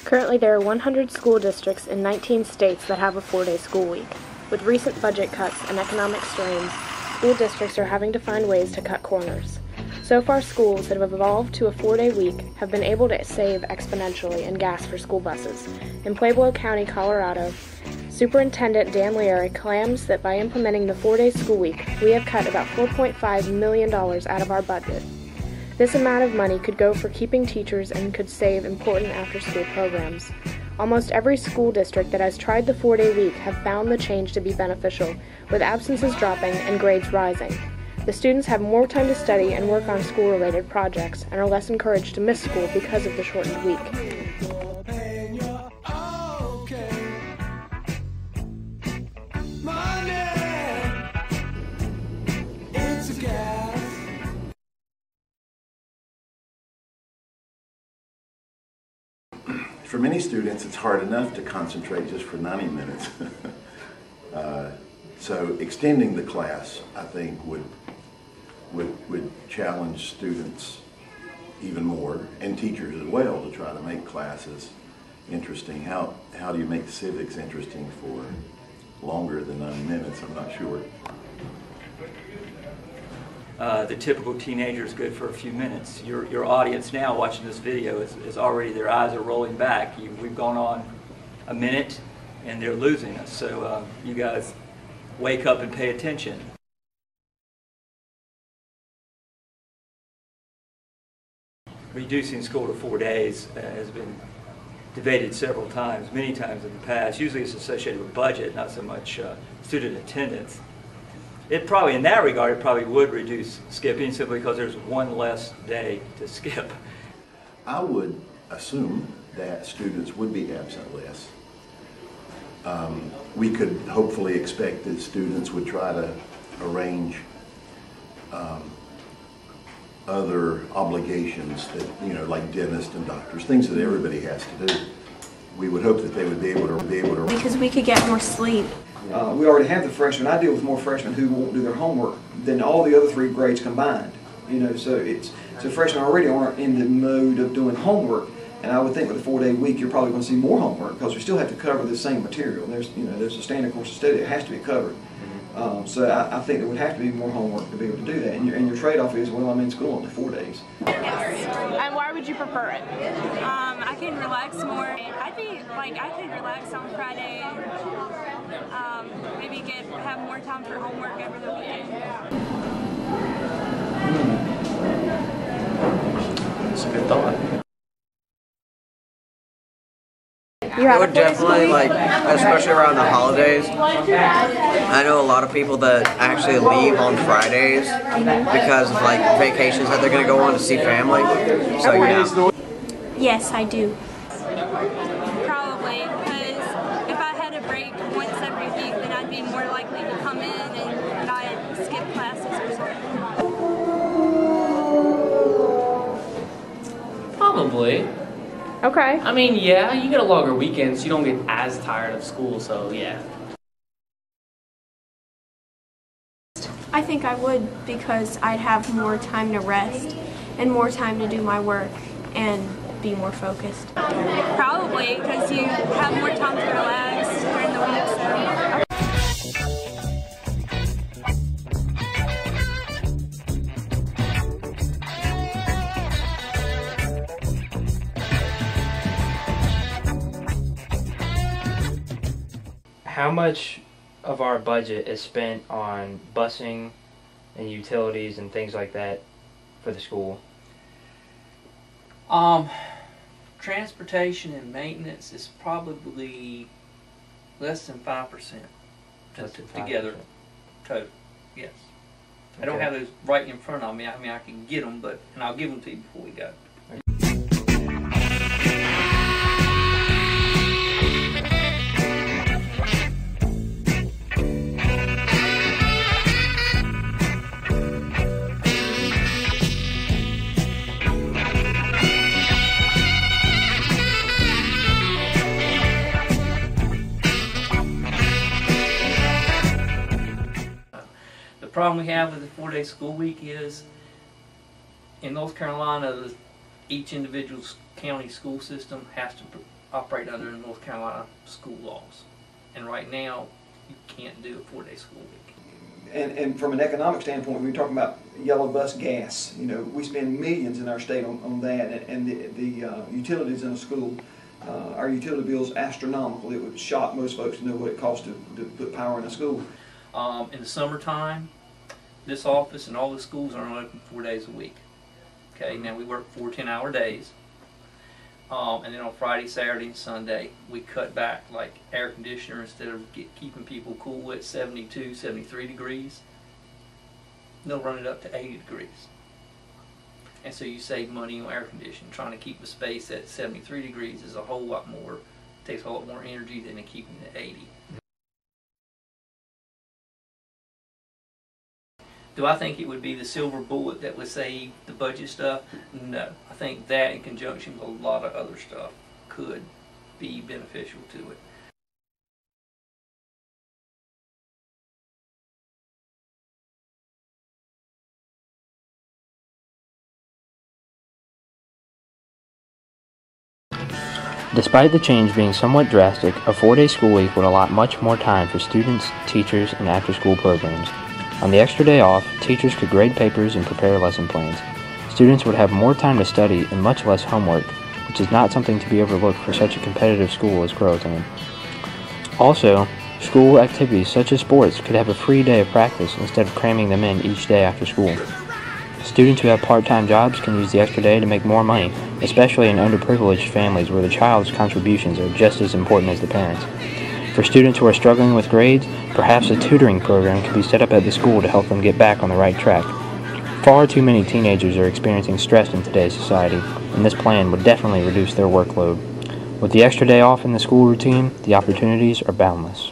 Currently, there are 100 school districts in 19 states that have a 4-day school week. With recent budget cuts and economic strains, school districts are having to find ways to cut corners. So far, schools that have evolved to a 4-day week have been able to save exponentially in gas for school buses. In Pueblo County, Colorado, Superintendent Dan Leary claims that by implementing the 4-day school week, we have cut about $4.5 million out of our budget. This amount of money could go for keeping teachers and could save important after-school programs. Almost every school district that has tried the 4-day week have found the change to be beneficial, with absences dropping and grades rising. The students have more time to study and work on school-related projects and are less encouraged to miss school because of the shortened week. For many students, it's hard enough to concentrate just for 90 minutes. So extending the class, I think, would challenge students even more, and teachers as well, to try to make classes interesting. How do you make civics interesting for longer than 90 minutes? I'm not sure. The typical teenager is good for a few minutes. Your audience now watching this video is already, their eyes are rolling back. We've gone on a minute and they're losing us. So you guys wake up and pay attention. Reducing school to 4 days has been debated several times, many times in the past. Usually it's associated with budget, not so much student attendance. It probably, in that regard, it probably would reduce skipping simply because there's one less day to skip. I would assume that students would be absent less. We could hopefully expect that students would try to arrange other obligations that, like dentists and doctors, things that everybody has to do. We would hope that they would be able to. Because we could get more sleep. We already have the freshmen. I deal with more freshmen who won't do their homework than all the other 3 grades combined. So freshmen already aren't in the mode of doing homework. And I would think with a 4-day week, you're probably going to see more homework because we still have to cover the same material. There's a standard course of study that has to be covered. So I think there would have to be more homework to be able to do that. And your trade-off is, well, I'm in school only 4 days. And why would you prefer it? I can relax more. I could relax on Friday. Maybe have more time for homework over the weekend. That's a good thought. I would definitely, especially around the holidays, I know a lot of people that actually leave on Fridays because of vacations that they're going to go on to see family. So yeah. Yes, I do. Probably, because if I had a break once every week, then I'd be more likely to come in and not skip classes or something. Probably. Okay. I mean, yeah, you get a longer weekend, so you don't get as tired of school, so yeah. I think I would because I'd have more time to rest and more time to do my work and be more focused. Probably, because you have more time to relax during the week. So. How much of our budget is spent on busing and utilities and things like that for the school? Transportation and maintenance is probably less than 5% together total. Yes. Okay. I don't have those right in front of me. I mean, I can get them, and I'll give them to you before we go. The problem we have with the 4-day school week is in North Carolina, each individual county school system has to operate under North Carolina school laws. And right now, you can't do a 4-day school week. And from an economic standpoint, we're talking about yellow bus gas. You know, we spend millions in our state on that, and the utilities in a school, our utility bill's astronomical. It would shock most folks to know what it costs to put power in a school. In the summertime, this office and all the schools are only open 4 days a week. Okay, now we work 4 10-hour days. And then on Friday, Saturday, and Sunday, we cut back, like air conditioner, instead of keeping people cool at 72, 73 degrees, they'll run it up to 80 degrees. And so you save money on air conditioning. Trying to keep the space at 73 degrees is a whole lot more, takes a lot more energy than keeping it at 80. Do I think it would be the silver bullet that would save the budget stuff? No. I think that in conjunction with a lot of other stuff could be beneficial to it. Despite the change being somewhat drastic, a 4-day school week would allot much more time for students, teachers, and after-school programs. On the extra day off, teachers could grade papers and prepare lesson plans. Students would have more time to study and much less homework, which is not something to be overlooked for such a competitive school as Croatan. Also, school activities such as sports could have a free day of practice instead of cramming them in each day after school. Students who have part-time jobs can use the extra day to make more money, especially in underprivileged families where the child's contributions are just as important as the parents'. For students who are struggling with grades, perhaps a tutoring program could be set up at the school to help them get back on the right track. Far too many teenagers are experiencing stress in today's society, and this plan would definitely reduce their workload. With the extra day off in the school routine, the opportunities are boundless.